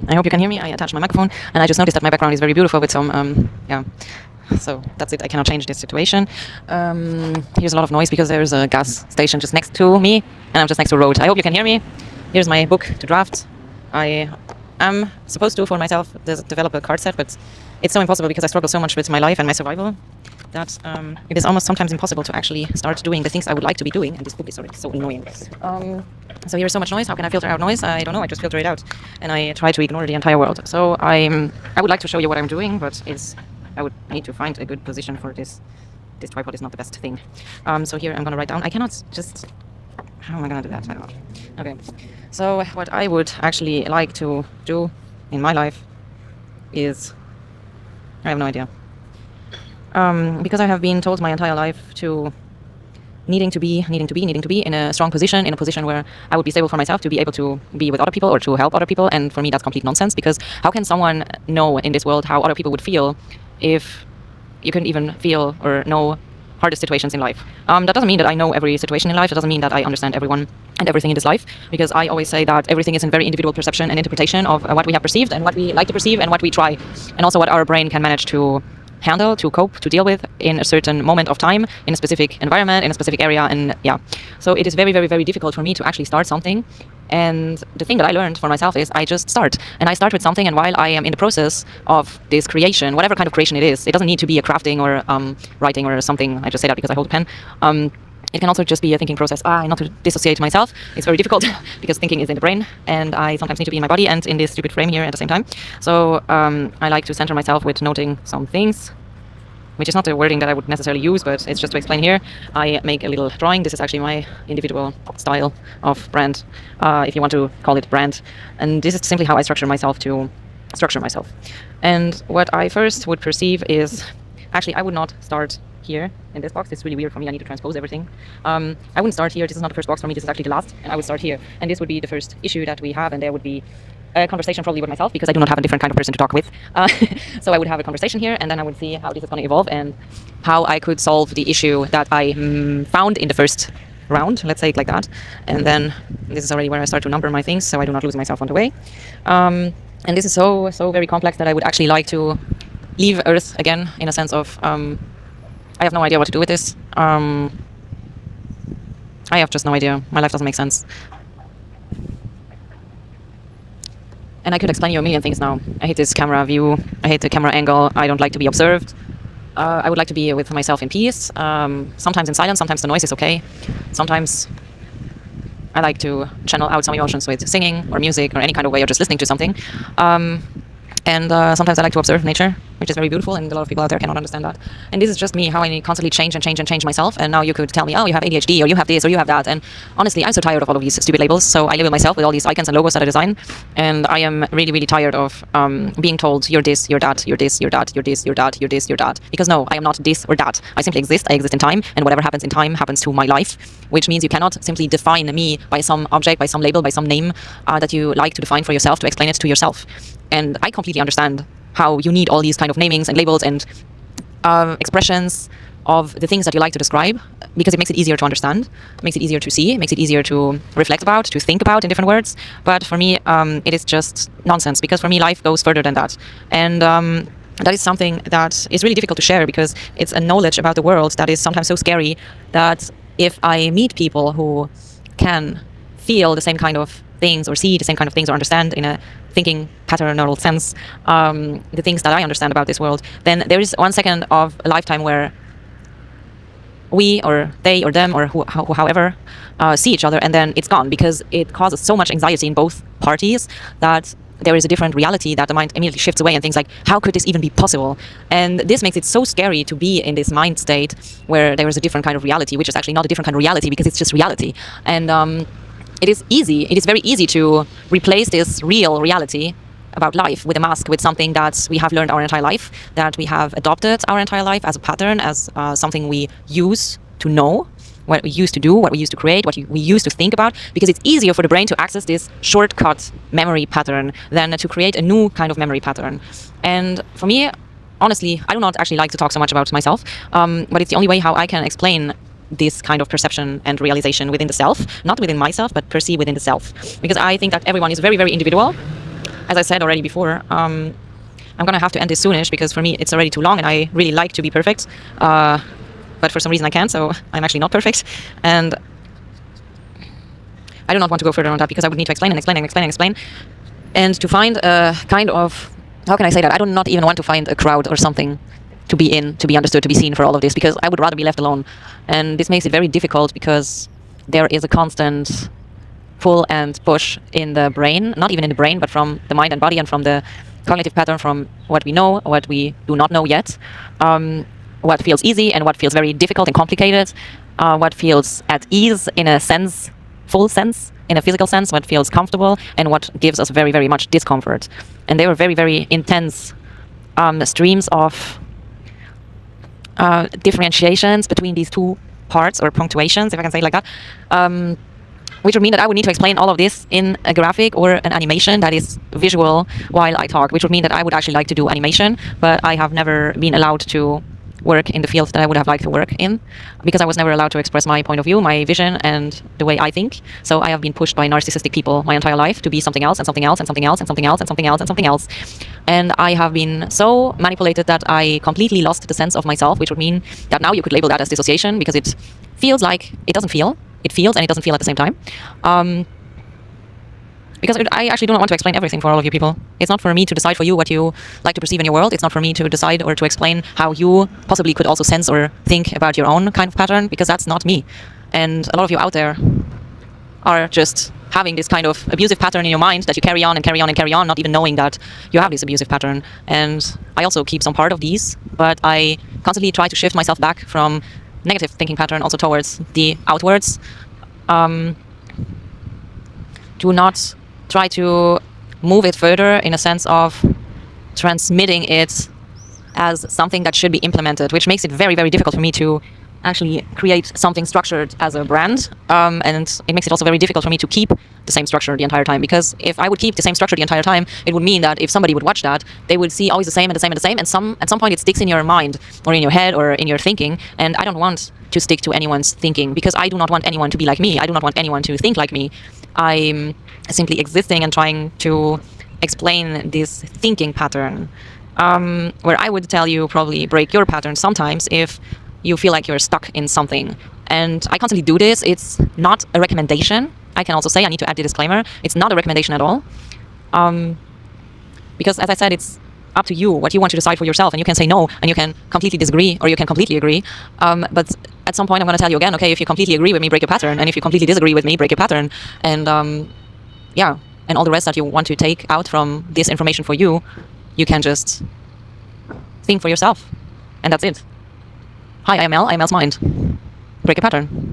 I hope you can hear me. I attached my microphone, and I just noticed that my background is very beautiful with some, yeah. So that's it. I cannot change this situation. Here's a lot of noise because there's a gas station just next to me, and I'm just next to a road. I hope you can hear me. Here's my book to draft. I am supposed to, for myself, develop a card set, but it's so impossible because I struggle so much with my life and my survival that it is almost sometimes impossible to actually start doing the things I would like to be doing, and this book is already so annoying. So here's so much noise. How can I filter out noise? I don't know. I just filter it out, and I try to ignore the entire world. So I would like to show you what I'm doing, but I would need to find a good position for this. This tripod is not the best thing. So here I'm going to write down. I cannot just... How am I going to do that? I don't know. Okay. So what I would actually like to do in my life is... I have no idea. Because I have been told my entire life to needing to be in a strong position, in a position where I would be stable for myself, to be able to be with other people or to help other people. And for me, that's complete nonsense, because how can someone know in this world how other people would feel if you couldn't even feel or know hardest situations in life? That doesn't mean that I know every situation in life. It doesn't mean that I understand everyone and everything in this life, because I always say that everything is in very individual perception and interpretation of what we have perceived and what we like to perceive and what we try, and also what our brain can manage to handle, to cope, to deal with in a certain moment of time, in a specific environment, in a specific area. And yeah, so it is very, very, very difficult for me to actually start something. And the thing that I learned for myself is I just start, and I start with something, and while I am in the process of this creation, whatever kind of creation it is, it doesn't need to be a crafting or writing or something. I just say that because I hold a pen. It can also just be a thinking process. Not to dissociate myself. It's very difficult because thinking is in the brain, and I sometimes need to be in my body and in this stupid frame here at the same time. So I like to center myself with noting some things, which is not the wording that I would necessarily use, but it's just to explain here. I make a little drawing. This is actually my individual style of brand, if you want to call it brand. And this is simply how I structure myself to structure myself. And what I first would perceive is, actually, I would not start here in this box. It's really weird for me. I need to transpose everything. I wouldn't start here. This is not the first box for me. This is actually the last. And I would start here. And this would be the first issue that we have. And there would be a conversation probably with myself, because I do not have a different kind of person to talk with. So I would have a conversation here, and then I would see how this is going to evolve and how I could solve the issue that I found in the first round. Let's say it like that. And then this is already where I start to number my things, so I do not lose myself on the way. And this is so very complex that I would actually like to leave Earth again, in a sense of... I have no idea what to do with this. I have just no idea. My life doesn't make sense. And I could explain you a million things now. I hate this camera view. I hate the camera angle. I don't like to be observed. I would like to be with myself in peace. Sometimes in silence. Sometimes the noise is okay. Sometimes I like to channel out some emotions with singing or music or any kind of way, or just listening to something. And sometimes I like to observe nature, which is very beautiful, and a lot of people out there cannot understand that. And this is just me, how I constantly change myself. And now you could tell me, oh, you have ADHD, or you have this, or you have that. And honestly, I'm so tired of all of these stupid labels. So I label myself with all these icons and logos that I design. And I am really tired of being told, you're this, you're that, you're this, you're that, you're this, you're that, you're this, you're that. Because no, I am not this or that. I simply exist. I exist in time. And whatever happens in time happens to my life, which means you cannot simply define me by some object, by some label, by some name that you like to define for yourself, to explain it to yourself. And I completely understand how you need all these kind of namings and labels and expressions of the things that you like to describe, because it makes it easier to understand, makes it easier to see, makes it easier to reflect about, to think about in different words. But for me, it is just nonsense, because for me, life goes further than that. And that is something that is really difficult to share, because it's a knowledge about the world that is sometimes so scary that if I meet people who can feel the same kind of things, or see the same kind of things, or understand in a thinking patternal sense the things that I understand about this world, then there is 1 second of a lifetime where we, or they, or them, or however see each other, and then it's gone, because it causes so much anxiety in both parties that there is a different reality that the mind immediately shifts away and thinks like, how could this even be possible? And this makes it so scary to be in this mind state where there is a different kind of reality, which is actually not a different kind of reality, because it's just reality. And it is very easy to replace this real reality about life with a mask, with something that we have learned our entire life, that we have adopted our entire life as a pattern, as something we use to know, what we used to do, what we used to create, what we used to think about, because it's easier for the brain to access this shortcut memory pattern than to create a new kind of memory pattern. And for me, honestly, I do not actually like to talk so much about myself, but it's the only way how I can explain this kind of perception and realization within the self, not within myself, but perceive within the self. Because I think that everyone is very individual. as I said already before, I'm gonna have to end this soonish because for me it's already too long and I really like to be perfect. But for some reason I can't, so I'm actually not perfect. And I do not want to go further on that because I would need to explain and explain and explain and explain. And to find a kind of, how can I say that? I do not even want to find a crowd or something to be in, to be understood, to be seen for all of this, because I would rather be left alone. And this makes it very difficult because there is a constant pull and push in the brain, not even in the brain, but from the mind and body and from the cognitive pattern, from what we know, what we do not know yet, what feels easy and what feels very difficult and complicated, what feels at ease in a sense, full sense, in a physical sense, what feels comfortable, and what gives us very, very much discomfort. And they were very, very intense streams of differentiations between these two parts, or punctuations, if I can say it like that, which would mean that I would need to explain all of this in a graphic or an animation that is visual while I talk, which would mean that I would actually like to do animation, but I have never been allowed to work in the field that I would have liked to work in, because I was never allowed to express my point of view, my vision, and the way I think. So I have been pushed by narcissistic people my entire life to be something else and something else and something else and something else and something else and something else. And I have been so manipulated that I completely lost the sense of myself, which would mean that now you could label that as dissociation, because it feels like it doesn't feel. It feels and it doesn't feel at the same time. Because I actually do not want to explain everything for all of you people. It's not for me to decide for you what you like to perceive in your world. It's not for me to decide or to explain how you possibly could also sense or think about your own kind of pattern, because that's not me. And a lot of you out there are just having this kind of abusive pattern in your mind that you carry on and carry on and carry on, not even knowing that you have this abusive pattern. And I also keep some part of these, but I constantly try to shift myself back from negative thinking pattern also towards the outwards. Do not try to move it further in a sense of transmitting it as something that should be implemented, which makes it very, very difficult for me to actually create something structured as a brand. And it makes it also very difficult for me to keep the same structure the entire time, because if I would keep the same structure the entire time, it would mean that if somebody would watch that, they would see always the same and the same and the same, and at some point it sticks in your mind or in your head or in your thinking. And I don't want to stick to anyone's thinking, because I do not want anyone to be like me. I do not want anyone to think like me. I'm simply existing and trying to explain this thinking pattern, where I would tell you probably break your pattern sometimes if you feel like you're stuck in something. And I constantly do this. It's not a recommendation. I can also say, I need to add the disclaimer, it's not a recommendation at all. Because as I said, it's up to you what you want to decide for yourself, and you can say no, and you can completely disagree, or you can completely agree. But at some point I'm going to tell you again, okay, if you completely agree with me, break your pattern, and if you completely disagree with me, break your pattern. And yeah, and all the rest that you want to take out from this information for you, you can just think for yourself, and that's it. Hi, I'm Mel, I'm melsmind. Break your pattern.